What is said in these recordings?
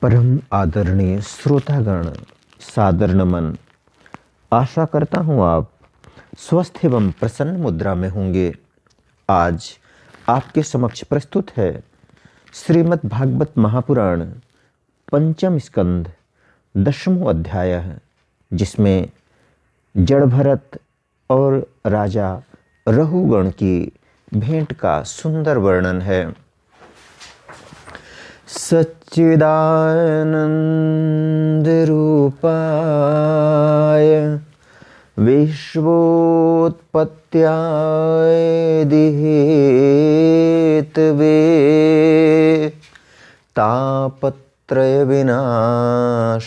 परम आदरणीय श्रोतागण, सादर नमन। आशा करता हूँ आप स्वस्थ एवं प्रसन्न मुद्रा में होंगे। आज आपके समक्ष प्रस्तुत है श्रीमद् भागवत महापुराण पंचम स्कंद 10वां अध्याय है, जिसमें जड़ भरत और राजा रहुगण की भेंट का सुंदर वर्णन है। सच्चिदानंद रूपाय विश्वोत्पत्त्याय दिहेतवे तापत्रय विनाशाय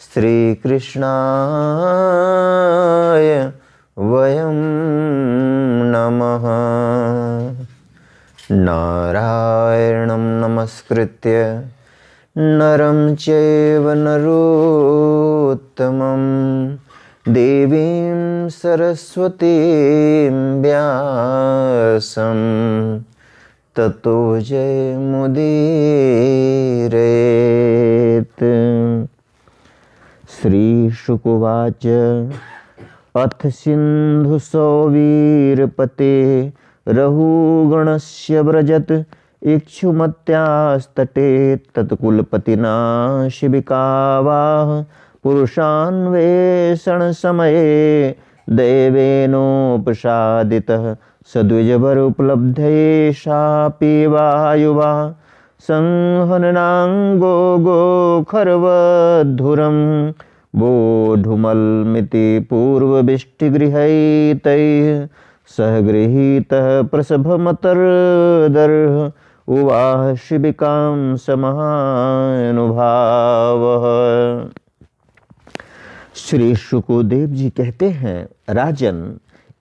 श्री कृष्णाय वयं नमः। नारायणं नमस्कृत्य नरं चैव नरोत्तमं देवीं सरस्वतीं व्यासं ततो जयमुदीरयेत्। श्रीशुकुवाच अथ सिन्धुसौवीरपते रहुगणस्य व्रजत् इक्षुमत्यास्तटे तत्कुलपतिना शिबिकावाह पुरुषान्वेषणसमये दैवेनोपसादितः सद्विजवर उपलब्धये शापि वायुवा संहननाङ्गो गोखरवधुरं बोढुमल्मिति पूर्वविष्टिगृहैतैः सह गृहीतः प्रसभमतर्दर्ह उवाह शिबिकां समानुभावः। श्री शुकदेव जी कहते हैं, राजन,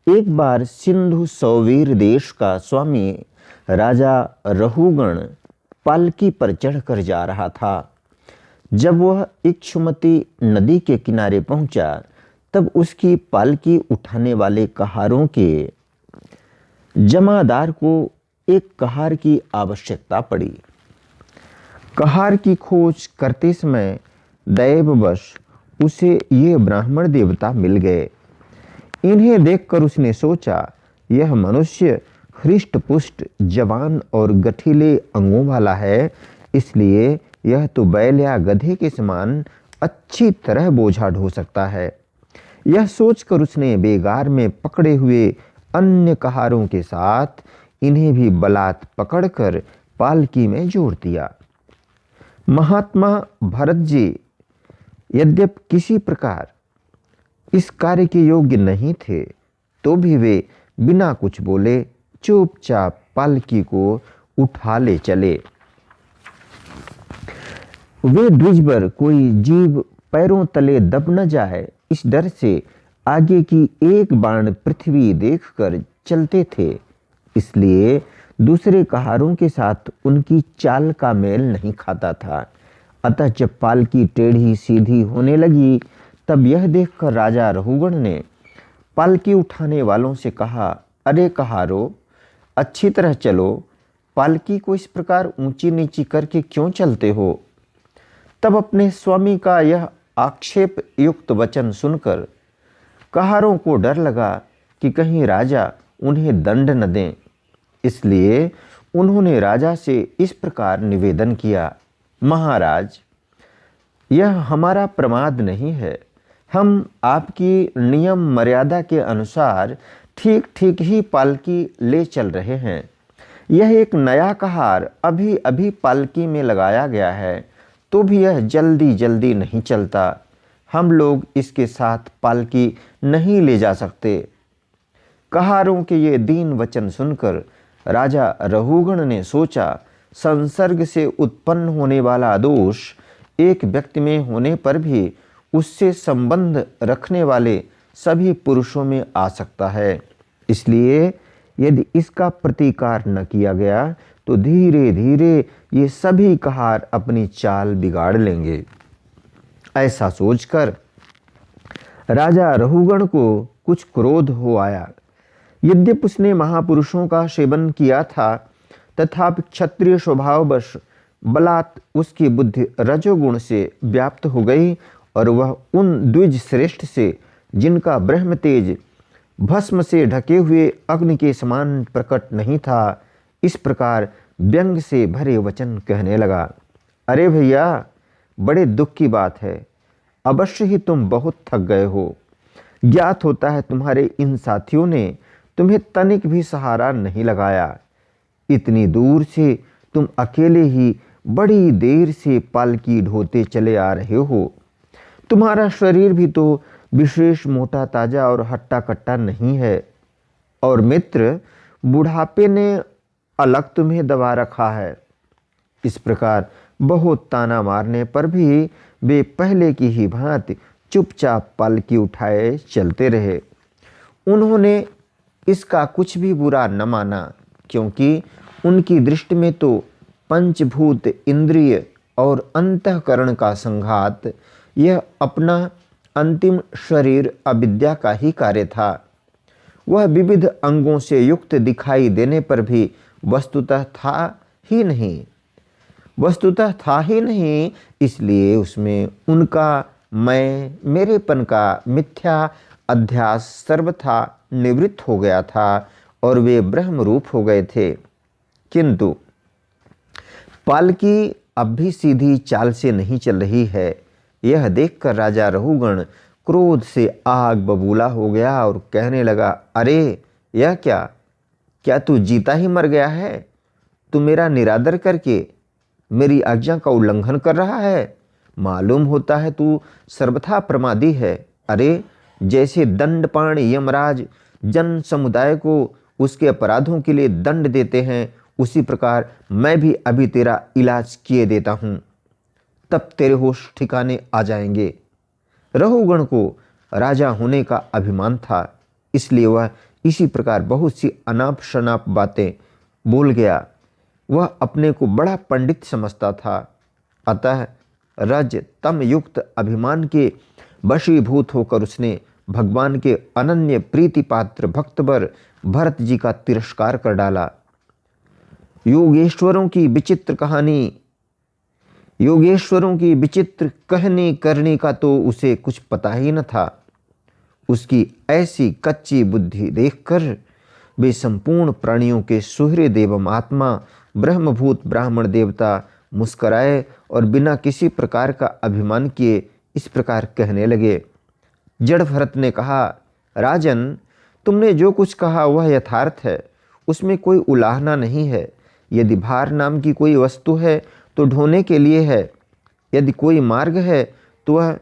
एक बार सिंधु सौवीर देश का स्वामी राजा रहुगण पालकी पर चढ़कर जा रहा था। जब वह इक्षुमती नदी के किनारे पहुंचा, तब उसकी पालकी उठाने वाले कहारों के जमादार को एक कहार की आवश्यकता पड़ी। कहार की खोज करते समय दैववश उसे ये ब्राह्मण देवता मिल गए। इन्हें देखकर उसने सोचा, यह मनुष्य हृष्ट पुष्ट, जवान और गठीले अंगों वाला है, इसलिए यह तो बैल या गधे के समान अच्छी तरह बोझा ढो सकता है। यह सोचकर उसने बेगार में पकड़े हुए अन्य कहारों के साथ इन्हें भी बलात् पकड़कर पालकी में जोड़ दिया। महात्मा भरत जी यद्यपि किसी प्रकार इस कार्य के योग्य नहीं थे, तो भी वे बिना कुछ बोले चुपचाप पालकी को उठा ले चले। वे द्विजवर कोई जीव पैरों तले दब न जाए, इस डर से आगे की एक बाण पृथ्वी देखकर चलते थे, इसलिए दूसरे कहारों के साथ उनकी चाल का मेल नहीं खाता था। अतः जब पालकी टेढ़ी सीधी होने लगी, तब यह देखकर राजा रहुगण ने पालकी उठाने वालों से कहा, अरे कहारो, अच्छी तरह चलो, पालकी को इस प्रकार ऊंची नीची करके क्यों चलते हो? तब अपने स्वामी का यह आक्षेप युक्त वचन सुनकर कहारों को डर लगा कि कहीं राजा उन्हें दंड न दें, इसलिए उन्होंने राजा से इस प्रकार निवेदन किया, महाराज, यह हमारा प्रमाद नहीं है। हम आपकी नियम मर्यादा के अनुसार ठीक ठीक ही पालकी ले चल रहे हैं। यह एक नया कहार अभी अभी पालकी में लगाया गया है, तो भी यह जल्दी जल्दी नहीं चलता। हम लोग इसके साथ पालकी नहीं ले जा सकते। कहारों के ये दीन वचन सुनकर राजा रहुगण ने सोचा, संसर्ग से उत्पन्न होने वाला दोष एक व्यक्ति में होने पर भी उससे संबंध रखने वाले सभी पुरुषों में आ सकता है। इसलिए यदि इसका प्रतिकार न किया गया, तो धीरे धीरे ये सभी कहार अपनी चाल बिगाड़ लेंगे। ऐसा सोचकर राजा रहुगण को कुछ क्रोध हो आया। यद्यपि उसने महापुरुषों का सेवन किया था, तथापि क्षत्रिय स्वभाववश बलात् उसकी बुद्धि रजोगुण से व्याप्त हो गई और वह उन द्विज श्रेष्ठ से, जिनका ब्रह्म तेज भस्म से ढके हुए अग्नि के समान प्रकट नहीं था, इस प्रकार व्यंग से भरे वचन कहने लगा। अरे भैया, बड़े दुख की बात है, अवश्य ही तुम बहुत थक गए हो। ज्ञात होता है तुम्हारे इन साथियों ने तुम्हें तनिक भी सहारा नहीं लगाया। इतनी दूर से तुम अकेले ही बड़ी देर से पालकी ढोते चले आ रहे हो। तुम्हारा शरीर भी तो विशेष मोटा ताजा और हट्टा कट्टा नहीं है, और मित्र बुढ़ापे ने अलग तुम्हें दबा रखा है। इस प्रकार बहुत ताना मारने पर भी वे पहले की ही भांति चुपचाप पालकी उठाए चलते रहे। उन्होंने इसका कुछ भी बुरा न माना, क्योंकि उनकी दृष्टि में तो पंचभूत इंद्रिय और अंतःकरण का संघात, यह अपना अंतिम शरीर अविद्या का ही कार्य था। वह विविध अंगों से युक्त दिखाई देने पर भी वस्तुतः था ही नहीं, इसलिए उसमें उनका मैं मेरेपन का मिथ्या अध्यास सर्वथा निवृत्त हो गया था और वे ब्रह्म रूप हो गए थे। किंतु पालकी अब भी सीधी चाल से नहीं चल रही है। यह देखकर राजा रहुगण क्रोध से आग बबूला हो गया और कहने लगा, अरे यह क्या तू जीता ही मर गया है? तू मेरा निरादर करके मेरी आज्ञा का उल्लंघन कर रहा है। मालूम होता है तू सर्वथा प्रमादी है। अरे जैसे दंडपाण यमराज जन समुदाय को उसके अपराधों के लिए दंड देते हैं, उसी प्रकार मैं भी अभी तेरा इलाज किए देता हूँ, तब तेरे होश ठिकाने आ जाएंगे। रहुगण को राजा होने का अभिमान था, इसलिए वह इसी प्रकार बहुत सी अनाप शनाप बातें बोल गया। वह अपने को बड़ा पंडित समझता था, अतः रज तम युक्त अभिमान के वशीभूत होकर उसने भगवान के अनन्य प्रीति पात्र भक्तवर भरत जी का तिरस्कार कर डाला। योगेश्वरों की विचित्र कहनी करनी का तो उसे कुछ पता ही न था। उसकी ऐसी कच्ची बुद्धि देखकर वे संपूर्ण प्राणियों के सुहृद एवं आत्मा ब्रह्मभूत ब्राह्मण देवता मुस्कराए और बिना किसी प्रकार का अभिमान किए इस प्रकार कहने लगे। जड़ भरत ने कहा, राजन, तुमने जो कुछ कहा वह यथार्थ है, उसमें कोई उलाहना नहीं है। यदि भार नाम की कोई वस्तु है तो ढोने के लिए है, यदि कोई मार्ग है तो वह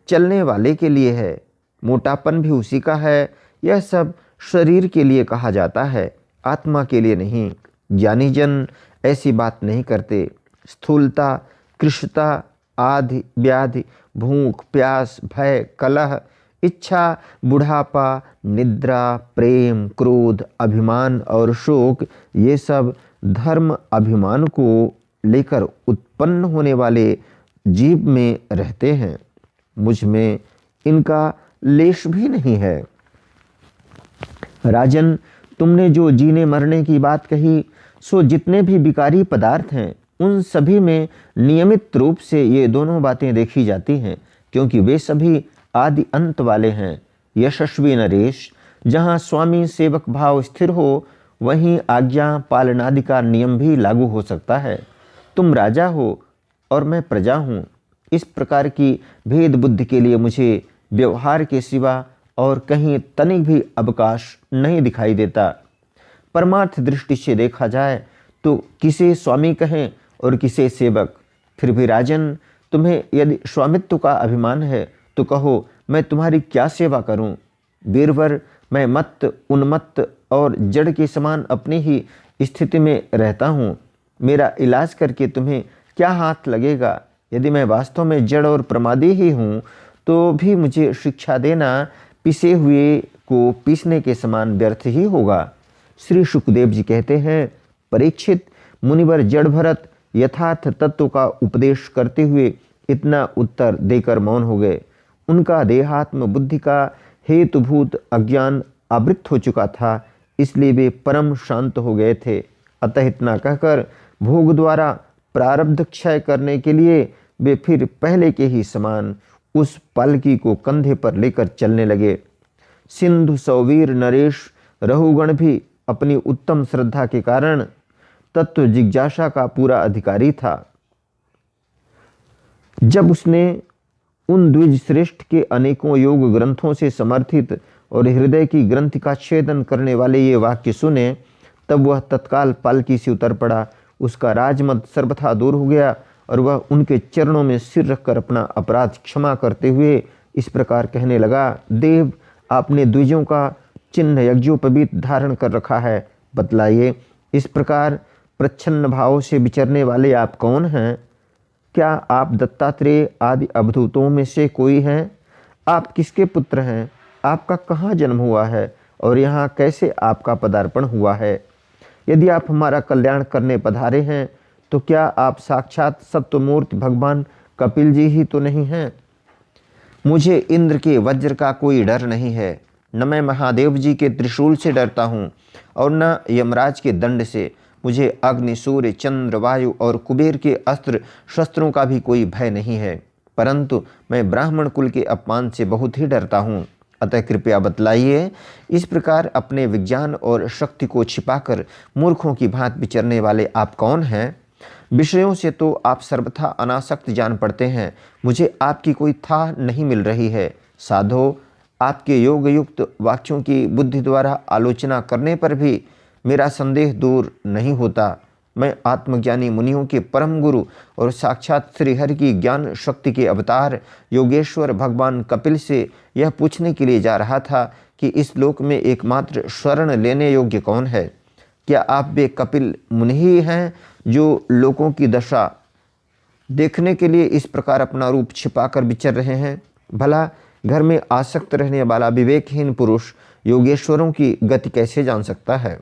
चलने वाले के लिए है, मोटापन भी उसी का है। यह सब शरीर के लिए कहा जाता है, आत्मा के लिए नहीं। ज्ञानी जन ऐसी बात नहीं करते। स्थूलता, कृशता, आदि व्याधि, भूख, प्यास, भय, कलह, इच्छा, बुढ़ापा, निद्रा, प्रेम, क्रोध, अभिमान और शोक, ये सब धर्म अभिमान को लेकर उत्पन्न होने वाले जीव में रहते हैं। मुझ में इनका लेश भी नहीं है। राजन, तुमने जो जीने मरने की बात कही, सो जितने भी विकारी पदार्थ हैं उन सभी में नियमित रूप से ये दोनों बातें देखी जाती हैं, क्योंकि वे सभी आदि अंत वाले हैं। यशस्वी नरेश, जहाँ स्वामी सेवक भाव स्थिर हो, वहीं आज्ञा पालनादि का नियम भी लागू हो सकता है। तुम राजा हो और मैं प्रजा हूँ। इस प्रकार की भेद बुद्धि के लिए मुझे व्यवहार के सिवा और कहीं तनिक भी अवकाश नहीं दिखाई देता। परमार्थ दृष्टि से देखा जाए तो किसे स्वामी कहें और किसे सेवक। फिर भी राजन, तुम्हें यदि स्वामित्व का अभिमान है तो कहो, मैं तुम्हारी क्या सेवा करूं? वीरवर, मैं मत्त, उन्मत्त और जड़ के समान अपनी ही स्थिति में रहता हूं। मेरा इलाज करके तुम्हें क्या हाथ लगेगा? यदि मैं वास्तव में जड़ और प्रमादी ही हूँ तो भी मुझे शिक्षा देना पिसे हुए को पीसने के समान व्यर्थ ही होगा। श्री सुखदेव जी कहते हैं, परीक्षित, मुनिवर जड़ भरत यथार्थ तत्व का उपदेश करते हुए इतना उत्तर देकर मौन हो गए। उनका देहात्म बुद्धि का हेतुभूत अज्ञान आवृत हो चुका था, इसलिए वे परम शांत हो गए थे। अतः इतना कहकर भोग द्वारा प्रारब्ध क्षय करने के लिए वे फिर पहले के ही समान उस पालकी को कंधे पर लेकर चलने लगे। सिंधु सौवीर नरेश रहुगण भी अपनी उत्तम श्रद्धा के कारण तत्व जिज्ञासा का पूरा अधिकारी था। जब उसने उन द्विज श्रेष्ठ के अनेकों योग ग्रंथों से समर्थित और हृदय की ग्रंथि का छेदन करने वाले ये वाक्य सुने, तब वह तत्काल पालकी से उतर पड़ा। उसका राजमद सर्वथा दूर हो गया और वह उनके चरणों में सिर रखकर अपना अपराध क्षमा करते हुए इस प्रकार कहने लगा, देव, आपने द्विजों का चिन्ह यज्ञोपवीत धारण कर रखा है, बतलाइए, इस प्रकार प्रच्छन्न भाव से विचरने वाले आप कौन हैं? क्या आप दत्तात्रेय आदि अवधूतों में से कोई हैं? आप किसके पुत्र हैं? आपका कहाँ जन्म हुआ है और यहाँ कैसे आपका पदार्पण हुआ है? यदि आप हमारा कल्याण करने पधारे हैं तो क्या आप साक्षात सत्वमूर्ति भगवान कपिल जी ही तो नहीं हैं? मुझे इंद्र के वज्र का कोई डर नहीं है, न मैं महादेव जी के त्रिशूल से डरता हूँ और न यमराज के दंड से। मुझे अग्नि, सूर्य, चंद्र, वायु और कुबेर के अस्त्र शस्त्रों का भी कोई भय नहीं है, परंतु मैं ब्राह्मण कुल के अपमान से बहुत ही डरता हूँ। अतः कृपया बतलाइए, इस प्रकार अपने विज्ञान और शक्ति को छिपाकर मूर्खों की भांति विचरने वाले आप कौन हैं? विषयों से तो आप सर्वथा अनासक्त जान पड़ते हैं, मुझे आपकी कोई था नहीं मिल रही है। साधो, आपके योग युक्त वाक्यों की बुद्धि द्वारा आलोचना करने पर भी मेरा संदेह दूर नहीं होता। मैं आत्मज्ञानी मुनियों के परम गुरु और साक्षात श्रीहरि की ज्ञान शक्ति के अवतार योगेश्वर भगवान कपिल से यह पूछने के लिए जा रहा था कि इस लोक में एकमात्र शरण लेने योग्य कौन है? क्या आप वे कपिल मुनि ही हैं जो लोगों की दशा देखने के लिए इस प्रकार अपना रूप छिपाकर विचर रहे हैं? भला घर में आसक्त रहने वाला विवेकहीन पुरुष योगेश्वरों की गति कैसे जान सकता है?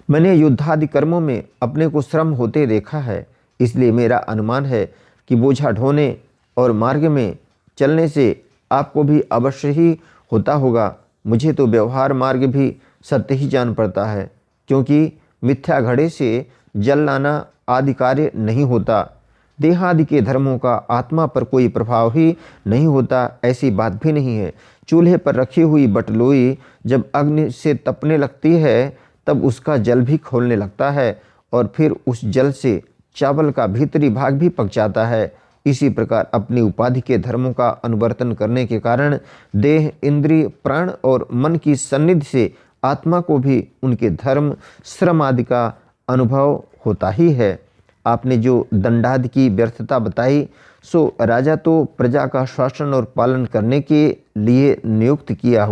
मैंने युद्धादि कर्मों में अपने को श्रम होते देखा है, इसलिए मेरा अनुमान है कि बोझा ढोने और मार्ग में चलने से आपको भी अवश्य ही होता होगा। मुझे तो व्यवहार मार्ग भी सत्य ही जान पड़ता है, क्योंकि मिथ्या घड़े से जल लाना आदि कार्य नहीं होता। देहादि के धर्मों का आत्मा पर कोई प्रभाव ही नहीं होता, ऐसी बात भी नहीं है। चूल्हे पर रखी हुई बटलोई जब अग्नि से तपने लगती है तब उसका जल भी खोलने लगता है और फिर उस जल से चावल का भीतरी भाग भी पक जाता है। इसी प्रकार अपनी उपाधि के धर्मों का अनुवर्तन करने के कारण देह, इंद्रिय, प्राण और मन की सन्निधि से आत्मा को भी उनके धर्म, श्रम आदि का अनुभव होता ही है। आपने जो दंडादि की व्यर्थता बताई, सो राजा तो प्रजा का शासन और पालन करने के लिए नियुक्त किया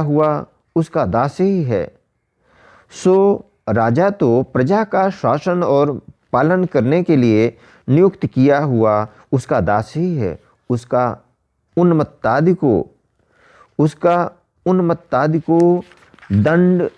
हुआ उसका दास ही है। सो राजा तो प्रजा का शासन और पालन करने के लिए नियुक्त किया हुआ उसका दास ही है। उसका उन्मत्तादि को दंड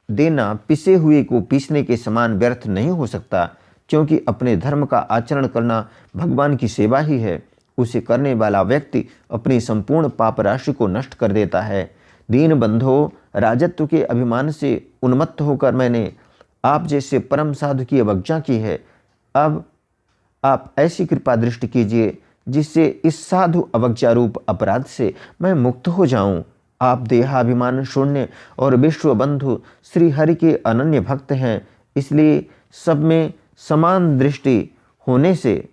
देना पिसे हुए को पीसने के समान व्यर्थ नहीं हो सकता, क्योंकि अपने धर्म का आचरण करना भगवान की सेवा ही है। उसे करने वाला व्यक्ति अपनी संपूर्ण पाप राशि को नष्ट कर देता है। दीन बंधो, राजत्व के अभिमान से उन्मत्त होकर मैंने आप जैसे परम साधु की अवज्ञा की है। अब आप ऐसी कृपा दृष्टि कीजिए जिससे इस साधु अवज्ञा रूप अपराध से मैं मुक्त हो जाऊं। आप देहाभिमान शून्य और विश्व बंधु श्री हरि के अनन्य भक्त हैं, इसलिए सब में समान दृष्टि होने से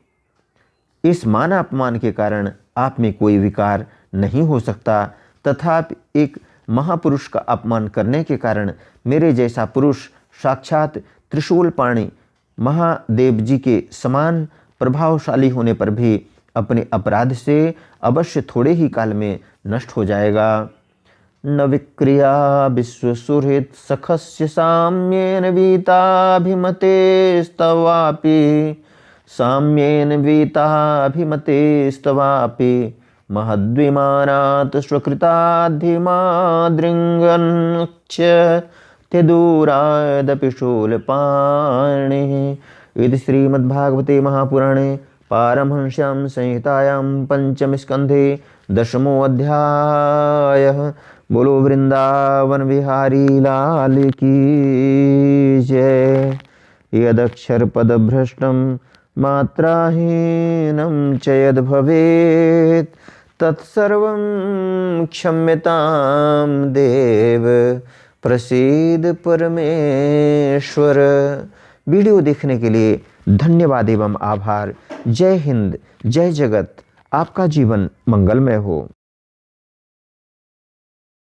इस मान अपमान के कारण आप में कोई विकार नहीं हो सकता। तथापि एक महापुरुष का अपमान करने के कारण मेरे जैसा पुरुष साक्षात त्रिशूल पाणी महादेव जी के समान प्रभावशाली होने पर भी अपने अपराध से अवश्य थोड़े ही काल में नष्ट हो जाएगा। न विक्रिया विश्वसुहृत् सखस्य साम्येन वीताभिमते स्तवापि महद्विमानात् स्वकृताधिमादृङ्गन्क्ष्य दूरादपि शूलपाणिः। इति श्रीमद्भागवते महापुराणे पारमहंस्यां संहितायां पंचम स्कन्धे 10वां अध्यायः। बोलो वृंदावन बिहारी लाल की जय। यदक्षरपदभ्रष्टं मात्राहीनं च यद् भवेत् तत्सर्वं क्षम्यतां देव प्रसीद परमेश्वर। वीडियो देखने के लिए धन्यवाद एवं आभार। जय हिंद, जय जगत। आपका जीवन मंगलमय हो।